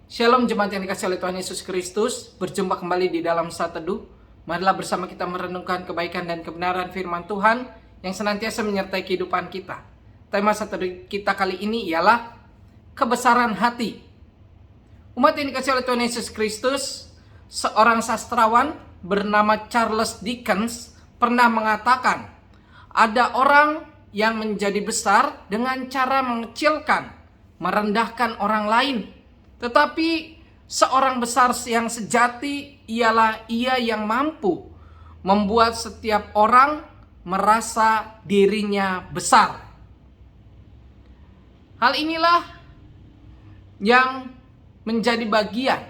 Shalom jemaat yang dikasihi oleh Tuhan Yesus Kristus. Berjumpa kembali di dalam Saat Teduh. Marilah bersama kita merenungkan kebaikan dan kebenaran firman Tuhan yang senantiasa menyertai kehidupan kita. Tema Saat Teduh kita kali ini ialah kebesaran hati. Umat yang dikasihi oleh Tuhan Yesus Kristus, seorang sastrawan bernama Charles Dickens pernah mengatakan, ada orang yang menjadi besar dengan cara mengecilkan, merendahkan orang lain. Tetapi seorang besar yang sejati ialah ia yang mampu membuat setiap orang merasa dirinya besar. Hal inilah yang menjadi bagian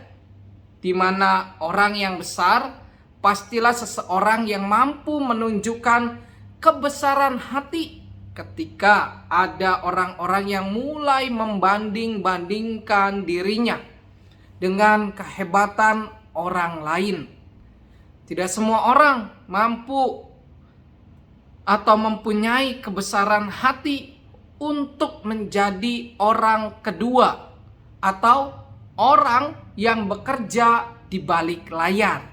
di mana orang yang besar pastilah seseorang yang mampu menunjukkan kebesaran hati. Ketika ada orang-orang yang mulai membanding-bandingkan dirinya dengan kehebatan orang lain. Tidak semua orang mampu atau mempunyai kebesaran hati untuk menjadi orang kedua atau orang yang bekerja di balik layar.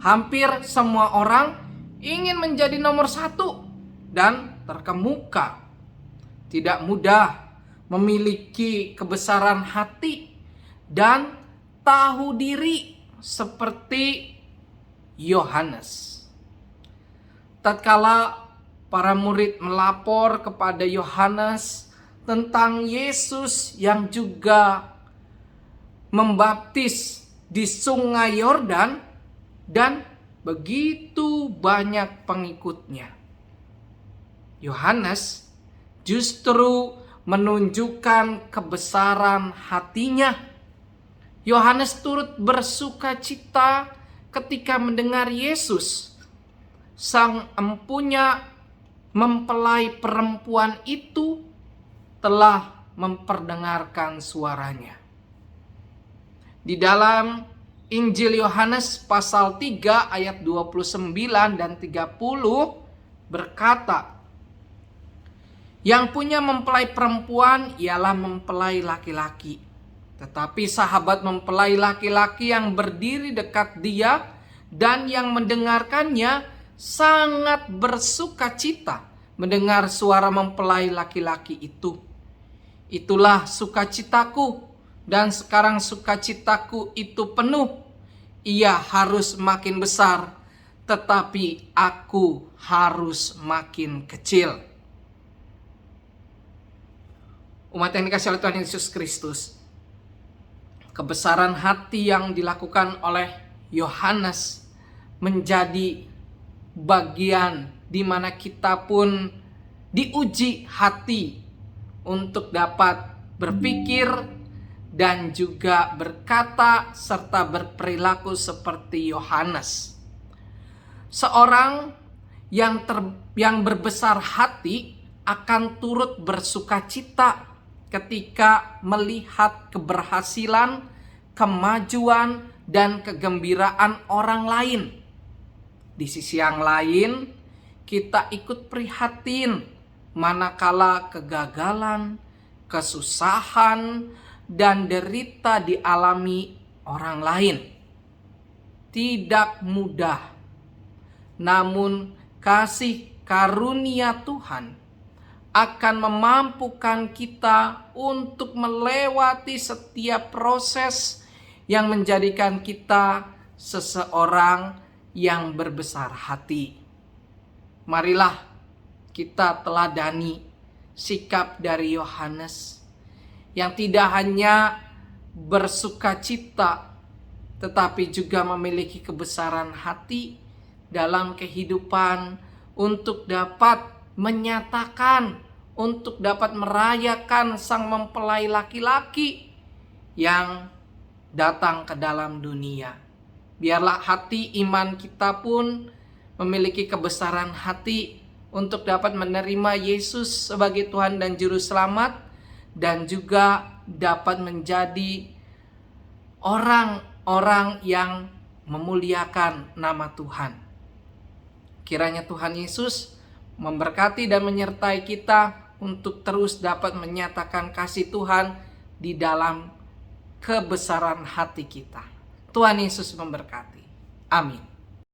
Hampir semua orang ingin menjadi nomor satu dan terkemuka. Tidak mudah memiliki kebesaran hati dan tahu diri seperti Yohanes. Tatkala para murid melapor kepada Yohanes tentang Yesus yang juga membaptis di Sungai Yordan dan begitu banyak pengikutnya, Yohanes justru menunjukkan kebesaran hatinya. Yohanes turut bersuka cita ketika mendengar Yesus, sang empunya mempelai perempuan itu, telah memperdengarkan suaranya. Di dalam Injil Yohanes pasal 3 ayat 29 dan 30 berkata, yang punya mempelai perempuan ialah mempelai laki-laki. Tetapi sahabat mempelai laki-laki yang berdiri dekat dia dan yang mendengarkannya sangat bersuka cita mendengar suara mempelai laki-laki itu. Itulah sukacitaku, dan sekarang sukacitaku itu penuh. Ia harus makin besar, tetapi aku harus makin kecil. Umat yang dikasihi oleh Tuhan Yesus Kristus, kebesaran hati yang dilakukan oleh Yohanes menjadi bagian di mana kita pun diuji hati untuk dapat berpikir dan juga berkata serta berperilaku seperti Yohanes. Seorang yang berbesar hati akan turut bersuka cita ketika melihat keberhasilan, kemajuan, dan kegembiraan orang lain. Di sisi yang lain, kita ikut prihatin manakala kegagalan, kesusahan, dan derita dialami orang lain. Tidak mudah, namun kasih karunia Tuhan akan memampukan kita untuk melewati setiap proses yang menjadikan kita seseorang yang berbesar hati. Marilah kita teladani sikap dari Yohanes yang tidak hanya bersuka cita, tetapi juga memiliki kebesaran hati dalam kehidupan untuk dapat menyatakan, untuk dapat merayakan sang mempelai laki-laki yang datang ke dalam dunia. Biarlah hati iman kita pun memiliki kebesaran hati untuk dapat menerima Yesus sebagai Tuhan dan Juru Selamat, dan juga dapat menjadi orang-orang yang memuliakan nama Tuhan. Kiranya Tuhan Yesus memberkati dan menyertai kita untuk terus dapat menyatakan kasih Tuhan di dalam kebesaran hati kita. Tuhan Yesus memberkati. Amin.